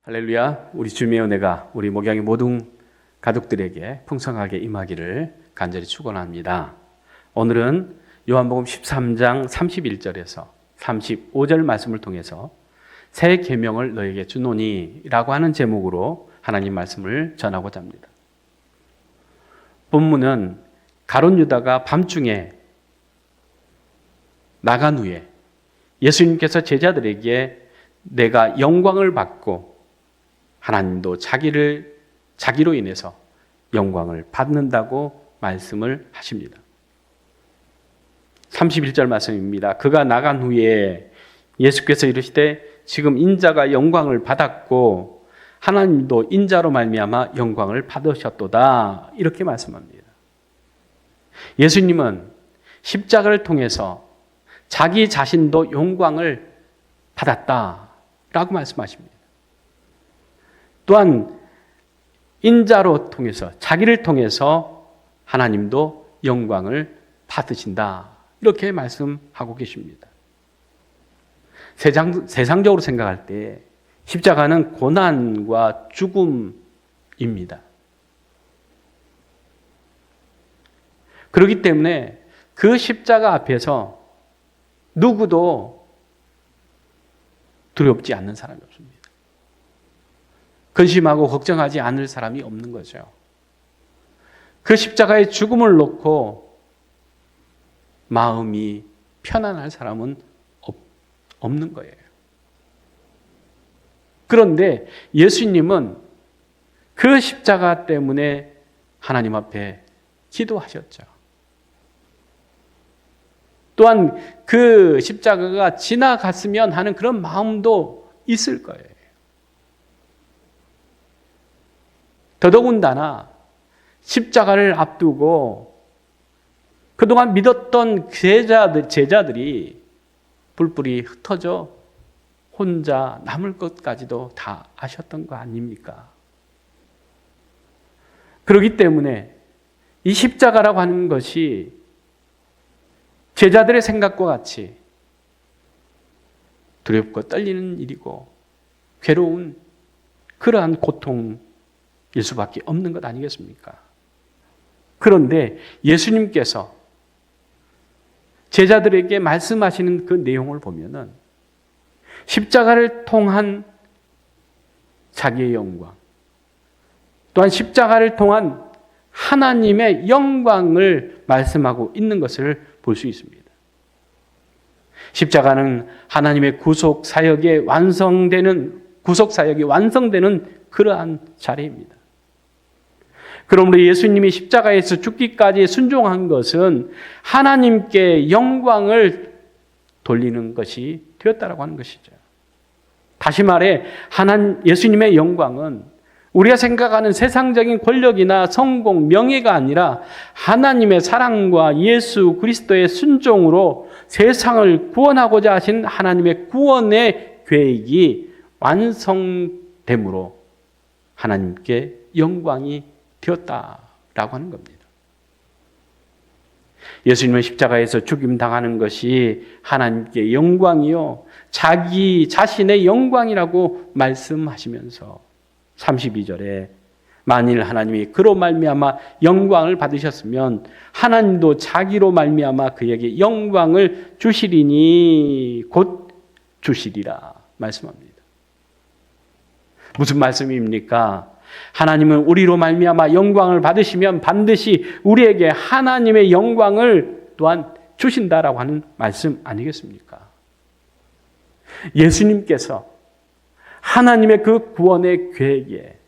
할렐루야. 우리 주님의 은혜가 우리 목양의 모든 가족들에게 풍성하게 임하기를 간절히 축원합니다. 오늘은 요한복음 13장 31절에서 35절 말씀을 통해서 새 계명을 너에게 주노니라고 하는 제목으로 하나님 말씀을 전하고자 합니다. 본문은 가룟 유다가 밤중에 나간 후에 예수님께서 제자들에게 내가 영광을 받고 하나님도 자기로 인해서 영광을 받는다고 말씀을 하십니다. 31절 말씀입니다. 그가 나간 후에 예수께서 이르시되 지금 인자가 영광을 받았고 하나님도 인자로 말미암아 영광을 받으셨도다. 이렇게 말씀합니다. 예수님은 십자가를 통해서 자기 자신도 영광을 받았다라고 말씀하십니다. 또한 인자로 통해서 자기를 통해서 하나님도 영광을 받으신다. 이렇게 말씀하고 계십니다. 세상적으로 생각할 때 십자가는 고난과 죽음입니다. 그렇기 때문에 그 십자가 앞에서 누구도 두렵지 않는 사람이 없습니다. 근심하고 걱정하지 않을 사람이 없는 거죠. 그 십자가의 죽음을 놓고 마음이 편안할 사람은 없는 거예요. 그런데 예수님은 그 십자가 때문에 하나님 앞에 기도하셨죠. 또한 그 십자가가 지나갔으면 하는 그런 마음도 있을 거예요. 더더군다나 십자가를 앞두고 그동안 믿었던 제자들이 뿔뿔이 흩어져 혼자 남을 것까지도 다 아셨던 거 아닙니까? 그렇기 때문에 이 십자가라고 하는 것이 제자들의 생각과 같이 두렵고 떨리는 일이고 괴로운 그러한 고통일 수밖에 없는 것 아니겠습니까? 그런데 예수님께서 제자들에게 말씀하시는 그 내용을 보면은 십자가를 통한 자기의 영광, 또한 십자가를 통한 하나님의 영광을 말씀하고 있는 것을 볼 수 있습니다. 십자가는 하나님의 구속 사역이 완성되는 그러한 자리입니다. 그러므로 예수님이 십자가에서 죽기까지 순종한 것은 하나님께 영광을 돌리는 것이 되었다라고 하는 것이죠. 다시 말해 예수님의 영광은 우리가 생각하는 세상적인 권력이나 성공, 명예가 아니라 하나님의 사랑과 예수 그리스도의 순종으로 세상을 구원하고자 하신 하나님의 구원의 계획이 완성됨으로 하나님께 영광이 되었다라고 하는 겁니다. 예수님은 십자가에서 죽임당하는 것이 하나님께 영광이요 자기 자신의 영광이라고 말씀하시면서 32절에 만일 하나님이 그로 말미암아 영광을 받으셨으면 하나님도 자기로 말미암아 그에게 영광을 주시리니 곧 주시리라 말씀합니다. 무슨 말씀입니까? 하나님은 우리로 말미암아 영광을 받으시면 반드시 우리에게 하나님의 영광을 또한 주신다라고 하는 말씀 아니겠습니까? 예수님께서 하나님의 그 구원의 계획에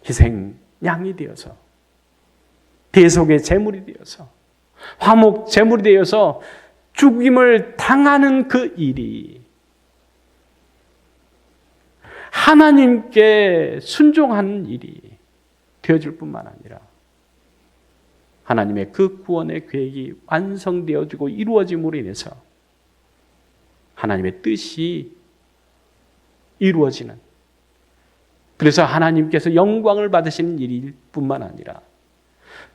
희생 양이 되어서 대속의 제물이 되어서 화목 제물이 되어서 죽임을 당하는 그 일이 하나님께 순종하는 일이 되어질 뿐만 아니라 하나님의 그 구원의 계획이 완성되어지고 이루어짐으로 인해서 하나님의 뜻이 이루어지는, 그래서 하나님께서 영광을 받으시는 일일 뿐만 아니라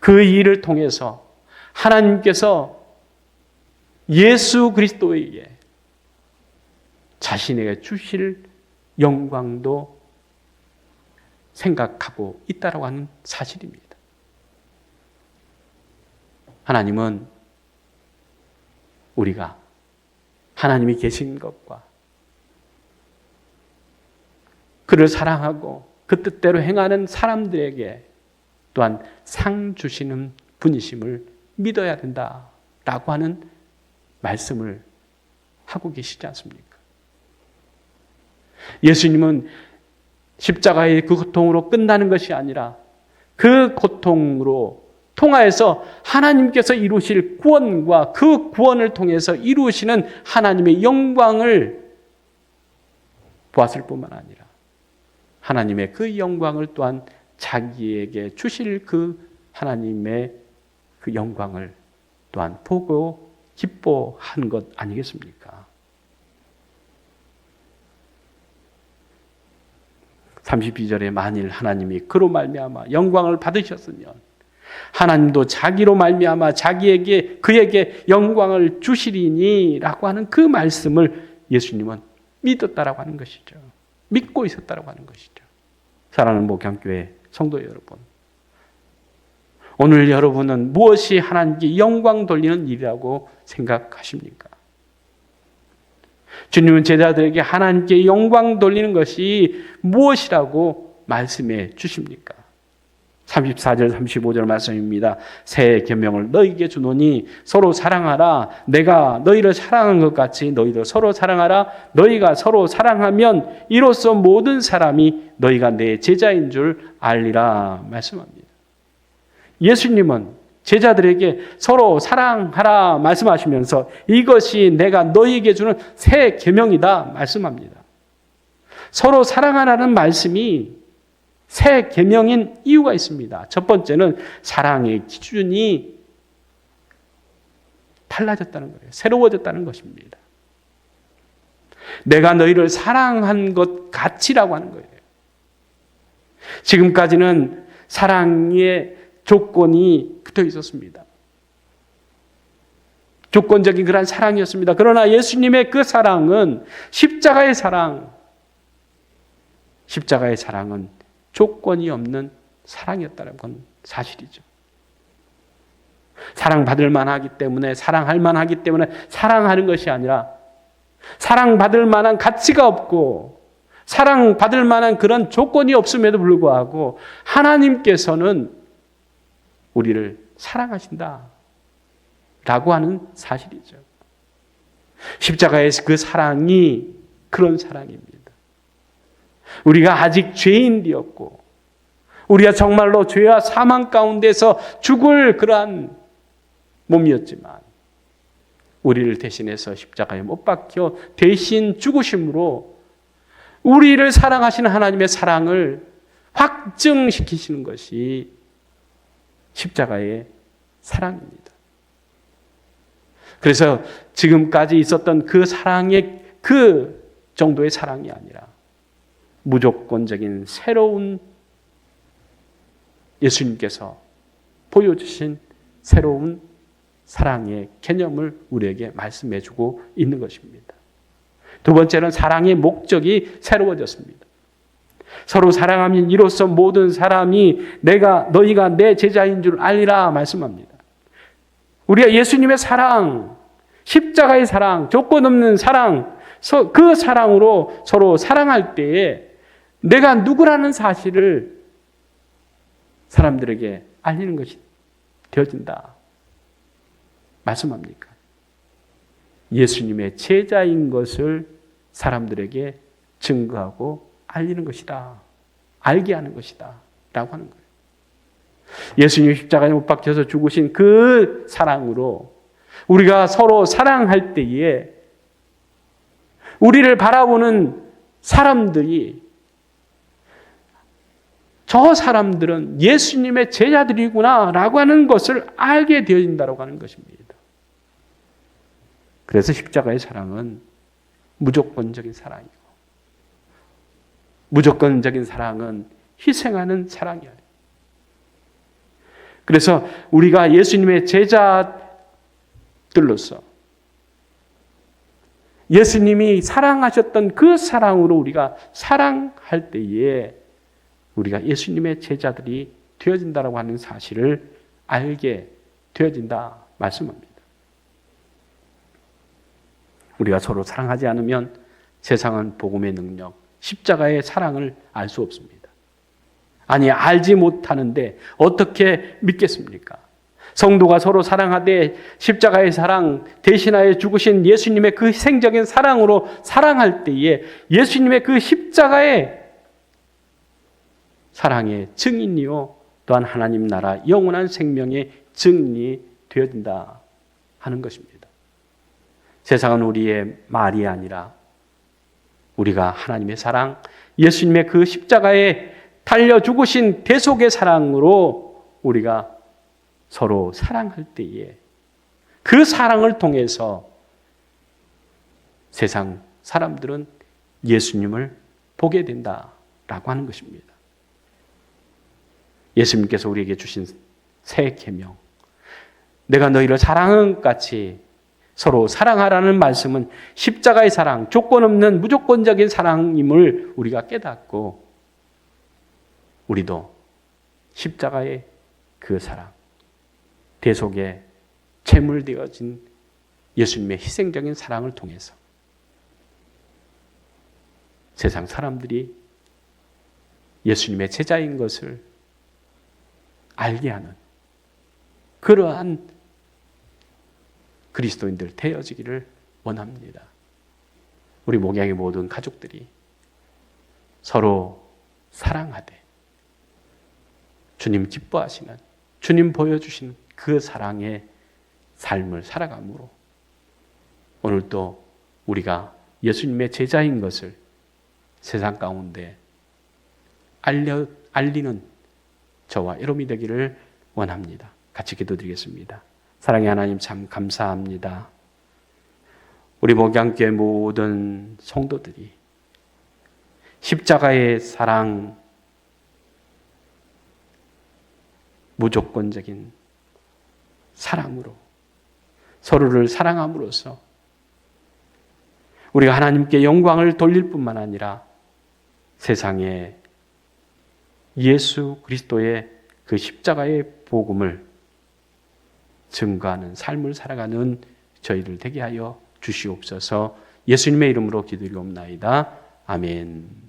그 일을 통해서 하나님께서 예수 그리스도에게 자신에게 주실 영광도 생각하고 있다라고 하는 사실입니다. 하나님은 우리가 하나님이 계신 것과 그를 사랑하고 그 뜻대로 행하는 사람들에게 또한 상 주시는 분이심을 믿어야 된다라고 하는 말씀을 하고 계시지 않습니까? 예수님은 십자가의 그 고통으로 끝나는 것이 아니라 그 고통으로 통하여서 하나님께서 이루실 구원과 그 구원을 통해서 이루시는 하나님의 영광을 보았을 뿐만 아니라 하나님의 그 영광을 또한 자기에게 주실 그 하나님의 그 영광을 또한 보고 기뻐한 것 아니겠습니까? 32절에 만일 하나님이 그로 말미암아 영광을 받으셨으면 하나님도 자기로 말미암아 자기에게 그에게 영광을 주시리니라고 하는 그 말씀을 예수님은 믿었다라고 하는 것이죠. 믿고 있었다라고 하는 것이죠. 사랑하는 목양교회 성도 여러분, 오늘 여러분은 무엇이 하나님께 영광 돌리는 일이라고 생각하십니까? 주님은 제자들에게 하나님께 영광 돌리는 것이 무엇이라고 말씀해 주십니까? 34절 35절 말씀입니다. 새 계명을 너희에게 주노니 서로 사랑하라. 내가 너희를 사랑한 것 같이 너희도 서로 사랑하라. 너희가 서로 사랑하면 이로써 모든 사람이 너희가 내 제자인 줄 알리라 말씀합니다. 예수님은 제자들에게 서로 사랑하라 말씀하시면서 이것이 내가 너희에게 주는 새 계명이다 말씀합니다. 서로 사랑하라는 말씀이 새 계명인 이유가 있습니다. 첫 번째는 사랑의 기준이 달라졌다는 거예요. 새로워졌다는 것입니다. 내가 너희를 사랑한 것 같이라고 하는 거예요. 지금까지는 사랑의 조건이 붙어 있었습니다. 조건적인 그런 사랑이었습니다. 그러나 예수님의 그 사랑은 십자가의 사랑은 조건이 없는 사랑이었다는 건 사실이죠. 사랑받을 만하기 때문에, 사랑할 만하기 때문에 사랑하는 것이 아니라 사랑받을 만한 가치가 없고 사랑받을 만한 그런 조건이 없음에도 불구하고 하나님께서는 우리를 사랑하신다 라고 하는 사실이죠. 십자가의 그 사랑이 그런 사랑입니다. 우리가 아직 죄인이었고 우리가 정말로 죄와 사망 가운데서 죽을 그러한 몸이었지만 우리를 대신해서 십자가에 못 박혀 대신 죽으심으로 우리를 사랑하시는 하나님의 사랑을 확증시키시는 것이 십자가의 사랑입니다. 그래서 지금까지 있었던 그 사랑의 그 정도의 사랑이 아니라 무조건적인 새로운 예수님께서 보여주신 새로운 사랑의 개념을 우리에게 말씀해주고 있는 것입니다. 두 번째는 사랑의 목적이 새로워졌습니다. 서로 사랑하면 이로써 모든 사람이 너희가 내 제자인 줄 알리라 말씀합니다. 우리가 예수님의 사랑, 십자가의 사랑, 조건 없는 사랑, 그 사랑으로 서로 사랑할 때에 내가 누구라는 사실을 사람들에게 알리는 것이 되어진다 말씀합니까? 예수님의 제자인 것을 사람들에게 증거하고 알리는 것이다. 알게 하는 것이다. 라고 하는 거예요. 예수님 십자가에 못 박혀서 죽으신 그 사랑으로 우리가 서로 사랑할 때에 우리를 바라보는 사람들이 저 사람들은 예수님의 제자들이구나 라고 하는 것을 알게 되어진다고 하는 것입니다. 그래서 십자가의 사랑은 무조건적인 사랑이고 무조건적인 사랑은 희생하는 사랑이 아니에요. 그래서 우리가 예수님의 제자들로서 예수님이 사랑하셨던 그 사랑으로 우리가 사랑할 때에 우리가 예수님의 제자들이 되어진다라고 하는 사실을 알게 되어진다 말씀합니다. 우리가 서로 사랑하지 않으면 세상은 복음의 능력, 십자가의 사랑을 알 수 없습니다. 아니, 알지 못하는데 어떻게 믿겠습니까? 성도가 서로 사랑하되 십자가의 사랑, 대신하여 죽으신 예수님의 그 희생적인 사랑으로 사랑할 때에 예수님의 그 십자가의 사랑의 증인이요 또한 하나님 나라 영원한 생명의 증인이 되어진다 하는 것입니다. 세상은 우리의 말이 아니라 우리가 하나님의 사랑, 예수님의 그 십자가에 달려 죽으신 대속의 사랑으로 우리가 서로 사랑할 때에 그 사랑을 통해서 세상 사람들은 예수님을 보게 된다라고 하는 것입니다. 예수님께서 우리에게 주신 새 계명, 내가 너희를 사랑한 것 같이 서로 사랑하라는 말씀은 십자가의 사랑, 조건 없는 무조건적인 사랑임을 우리가 깨닫고 우리도 십자가의 그 사랑, 대속에 제물되어진 예수님의 희생적인 사랑을 통해서 세상 사람들이 예수님의 제자인 것을 알게 하는 그러한 그리스도인들 되어지기를 원합니다. 우리 목양의 모든 가족들이 서로 사랑하되 주님 기뻐하시는, 주님 보여주신 그 사랑의 삶을 살아감으로 오늘도 우리가 예수님의 제자인 것을 세상 가운데 알리는 저와 여러분이 되기를 원합니다. 같이 기도드리겠습니다. 사랑의 하나님 참 감사합니다. 우리 목양교회 모든 성도들이 십자가의 사랑, 무조건적인 사랑으로 서로를 사랑함으로써 우리가 하나님께 영광을 돌릴 뿐만 아니라 세상에 예수 그리스도의 그 십자가의 복음을 증거하는 삶을 살아가는 저희들 되게 하여 주시옵소서. 예수님의 이름으로 기도드리옵나이다. 아멘.